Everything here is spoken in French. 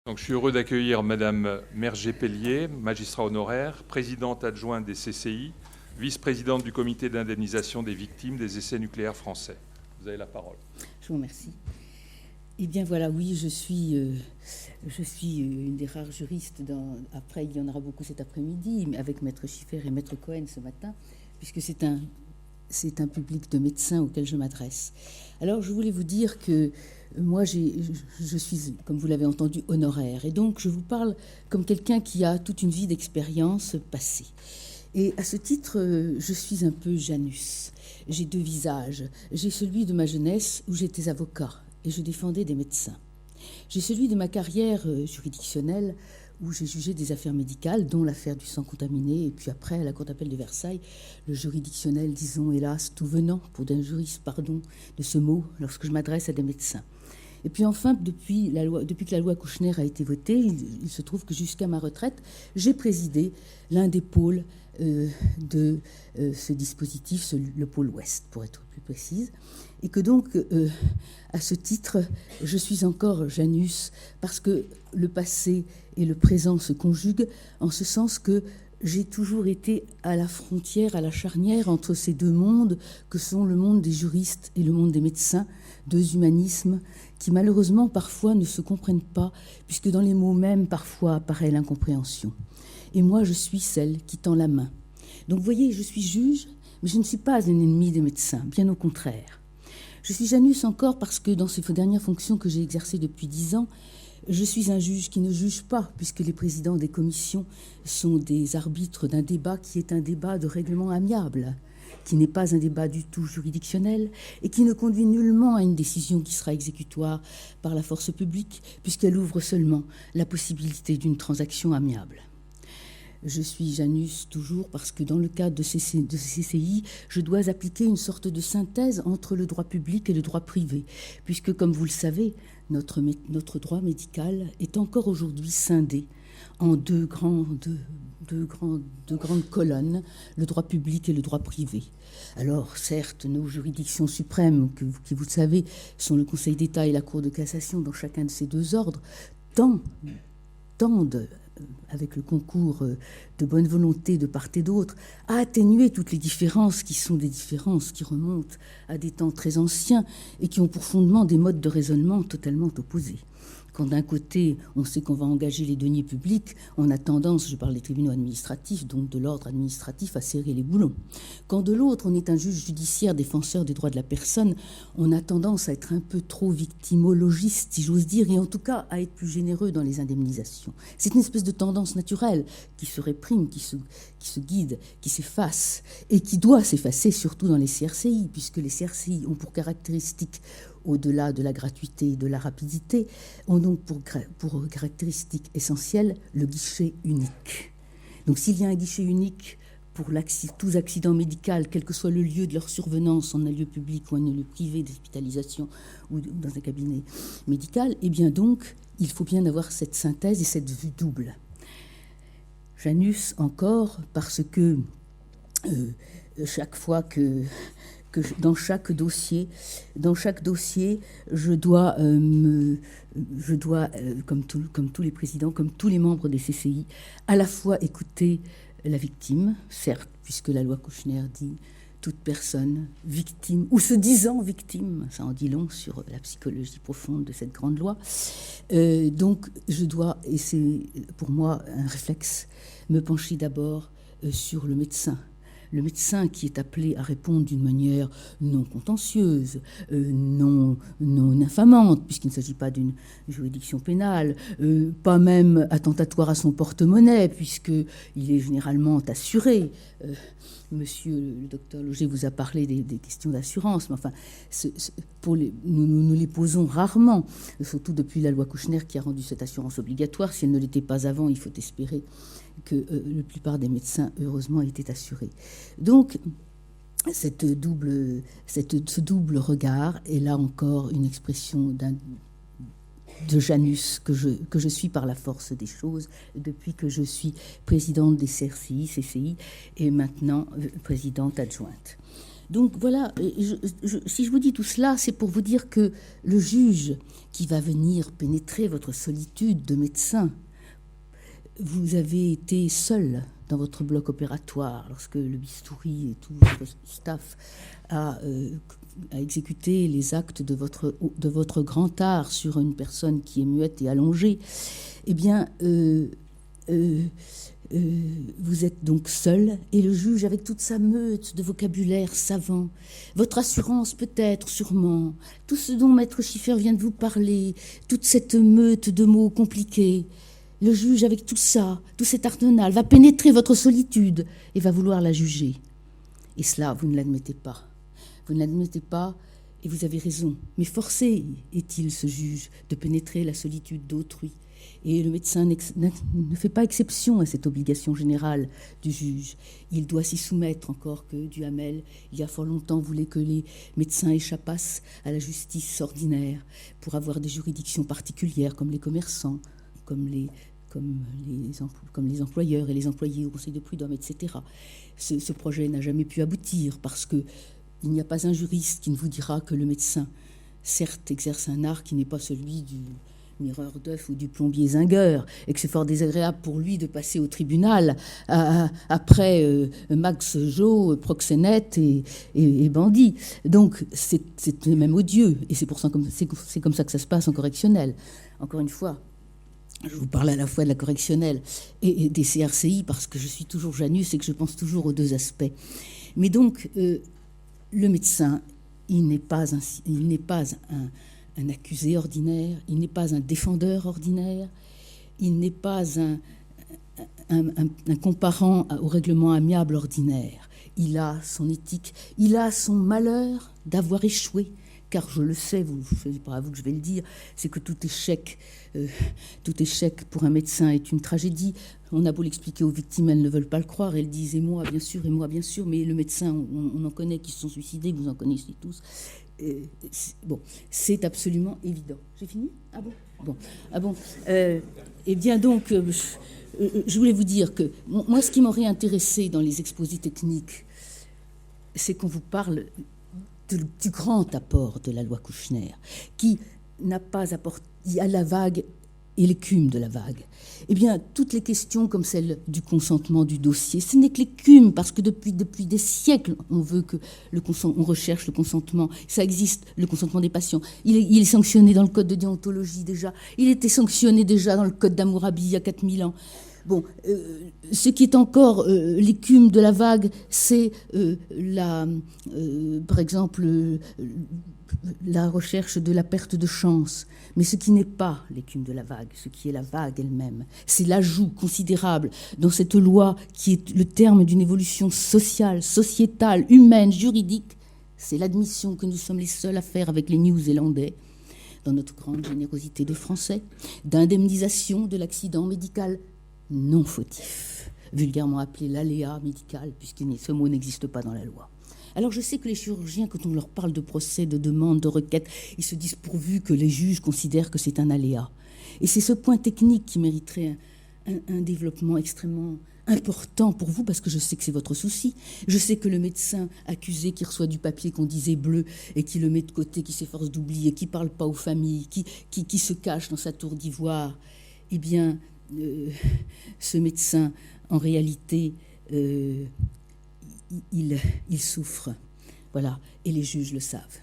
Donc, je suis heureux d'accueillir Madame Merger-Pellier, magistrat honoraire, présidente adjointe des CCI, vice-présidente du comité d'indemnisation des victimes des essais nucléaires français. Vous avez la parole. Je vous remercie. Eh bien voilà, oui, je suis une des rares juristes. Après, il y en aura beaucoup cet après-midi, avec Maître Schiffer et Maître Cohen ce matin, puisque c'est un public de médecins auquel je m'adresse. Alors, je voulais vous dire que moi, je suis, comme vous l'avez entendu, honoraire. Et donc, je vous parle comme quelqu'un qui a toute une vie d'expérience passée. Et à ce titre, je suis un peu Janus. J'ai deux visages. J'ai celui de ma jeunesse où j'étais avocat et je défendais des médecins. J'ai celui de ma carrière juridictionnelle où j'ai jugé des affaires médicales, dont l'affaire du sang contaminé, et puis après, à la Cour d'appel de Versailles, le juridictionnel, disons, hélas, tout venant, pour d'un juriste, pardon, de ce mot, lorsque je m'adresse à des médecins. Et puis enfin, depuis que la loi Kouchner a été votée, il se trouve que jusqu'à ma retraite, j'ai présidé l'un des pôles de ce dispositif, le pôle Ouest, pour être plus précise. Et que donc, à ce titre, je suis encore Janus, parce que le passé et le présent se conjuguent, en ce sens que j'ai toujours été à la frontière, à la charnière entre ces deux mondes que sont le monde des juristes et le monde des médecins, deux humanismes qui malheureusement parfois ne se comprennent pas, puisque dans les mots mêmes parfois apparaît l'incompréhension. Et moi, je suis celle qui tend la main. Donc vous voyez, je suis juge, mais je ne suis pas un ennemi des médecins, bien au contraire. Je suis Janus encore parce que dans ces dernières fonctions que j'ai exercées depuis 10 ans, je suis un juge qui ne juge pas, puisque les présidents des commissions sont des arbitres d'un débat qui est un débat de règlement amiable, qui n'est pas un débat du tout juridictionnel et qui ne conduit nullement à une décision qui sera exécutoire par la force publique, puisqu'elle ouvre seulement la possibilité d'une transaction amiable. Je suis Janus toujours parce que dans le cadre de CCI, je dois appliquer une sorte de synthèse entre le droit public et le droit privé, puisque, comme vous le savez, notre droit médical est encore aujourd'hui scindé en deux grandes colonnes, le droit public et le droit privé. Alors, certes, nos juridictions suprêmes, qui vous le savez, sont le Conseil d'État et la Cour de cassation dans chacun de ces deux ordres, tendent avec le concours de bonne volonté de part et d'autre, à atténuer toutes les différences qui sont des différences qui remontent à des temps très anciens et qui ont pour fondement des modes de raisonnement totalement opposés. Quand d'un côté, on sait qu'on va engager les deniers publics, on a tendance, je parle des tribunaux administratifs, donc de l'ordre administratif, à serrer les boulons. Quand de l'autre, on est un juge judiciaire défenseur des droits de la personne, on a tendance à être un peu trop victimologiste, si j'ose dire, et en tout cas à être plus généreux dans les indemnisations. C'est une espèce de tendance naturelle qui se réprime, qui se guide, qui s'efface, et qui doit s'effacer surtout dans les CRCI, puisque les CRCI ont pour caractéristique, au-delà de la gratuité et de la rapidité, ont donc pour caractéristique essentielle le guichet unique. Donc s'il y a un guichet unique pour tous accidents médicaux, quel que soit le lieu de leur survenance, en un lieu public ou en un lieu privé d'hospitalisation ou dans un cabinet médical, eh bien donc, il faut bien avoir cette synthèse et cette vue double. Janus encore, parce que chaque fois que dans chaque dossier, je dois, comme tous les présidents, comme tous les membres des CCI, à la fois écouter la victime, certes, puisque la loi Kouchner dit toute personne victime, ou se disant victime, ça en dit long sur la psychologie profonde de cette grande loi. Donc je dois, et c'est pour moi un réflexe, me pencher d'abord sur le médecin. Le médecin qui est appelé à répondre d'une manière non contentieuse, non infamante, puisqu'il ne s'agit pas d'une juridiction pénale, pas même attentatoire à son porte-monnaie, puisqu'il est généralement assuré. Monsieur le docteur Loger vous a parlé des questions d'assurance, mais enfin, nous les posons rarement, surtout depuis la loi Kouchner qui a rendu cette assurance obligatoire. Si elle ne l'était pas avant, il faut espérer que la plupart des médecins, heureusement, étaient assurés. Donc, ce double regard est là encore une expression de Janus que je suis par la force des choses depuis que je suis présidente des CCI et maintenant présidente adjointe. Donc voilà, si je vous dis tout cela, c'est pour vous dire que le juge qui va venir pénétrer votre solitude de médecin, vous avez été seul dans votre bloc opératoire lorsque le bistouri et tout votre staff a exécuté les actes de votre grand art sur une personne qui est muette et allongée. Eh bien, vous êtes donc seul, et le juge, avec toute sa meute de vocabulaire savant, votre assurance peut-être, sûrement, tout ce dont Maître Schiffer vient de vous parler, toute cette meute de mots compliqués, le juge, avec tout ça, tout cet arsenal, va pénétrer votre solitude et va vouloir la juger. Et cela, vous ne l'admettez pas. Vous ne l'admettez pas, et vous avez raison. Mais forcé est-il, ce juge, de pénétrer la solitude d'autrui. Et le médecin ne fait pas exception à cette obligation générale du juge. Il doit s'y soumettre, encore que Duhamel, il y a fort longtemps, voulait que les médecins échappassent à la justice ordinaire pour avoir des juridictions particulières, comme les commerçants, comme les employeurs et les employés au Conseil de prud'homme, etc. Ce projet n'a jamais pu aboutir parce qu'il n'y a pas un juriste qui ne vous dira que le médecin, certes, exerce un art qui n'est pas celui du mireur d'œuf ou du plombier zingueur, et que c'est fort désagréable pour lui de passer au tribunal après Max Jo, proxénète et bandit. Donc c'est même odieux, et c'est comme ça que ça se passe en correctionnel. Encore une fois, je vous parle à la fois de la correctionnelle et des CRCI parce que je suis toujours Janus et que je pense toujours aux deux aspects. Mais donc, le médecin, il n'est pas un accusé ordinaire, il n'est pas un défendeur ordinaire, il n'est pas un comparant au règlement amiable ordinaire. Il a son éthique, il a son malheur d'avoir échoué. Car je le sais, ce n'est pas à vous que je vais le dire, c'est que tout échec pour un médecin est une tragédie. On a beau l'expliquer aux victimes, elles ne veulent pas le croire, elles disent et moi bien sûr, mais le médecin, on en connaît qui se sont suicidés, vous en connaissez tous. C'est absolument évident. J'ai fini ? Ah bon. Eh bien donc, je voulais vous dire que moi, ce qui m'aurait intéressé dans les exposés techniques, c'est qu'on vous parle du grand apport de la loi Kouchner, qui n'a pas apporté à la vague et l'écume de la vague. Eh bien, toutes les questions comme celle du consentement du dossier, ce n'est que l'écume, parce que depuis des siècles, on veut que on recherche le consentement. Ça existe, le consentement des patients. Il est sanctionné dans le code de déontologie déjà. Il était sanctionné déjà dans le code d'Hammurabi il y a 4000 ans. Bon, ce qui est encore l'écume de la vague, c'est par exemple, la recherche de la perte de chance. Mais ce qui n'est pas l'écume de la vague, ce qui est la vague elle-même, c'est l'ajout considérable dans cette loi qui est le terme d'une évolution sociale, sociétale, humaine, juridique. C'est l'admission que nous sommes les seuls à faire avec les Néo-Zélandais, dans notre grande générosité de Français, d'indemnisation de l'accident médical non fautif, vulgairement appelé l'aléa médical, puisque ce mot n'existe pas dans la loi. Alors je sais que les chirurgiens, quand on leur parle de procès, de demande, de requête, ils se disent pourvu que les juges considèrent que c'est un aléa. Et c'est ce point technique qui mériterait un développement extrêmement important pour vous, parce que je sais que c'est votre souci. Je sais que le médecin accusé qui reçoit du papier qu'on disait bleu et qui le met de côté, qui s'efforce d'oublier, qui ne parle pas aux familles, qui se cache dans sa tour d'ivoire, eh bien, ce médecin, en réalité, il souffre. Voilà, et les juges le savent.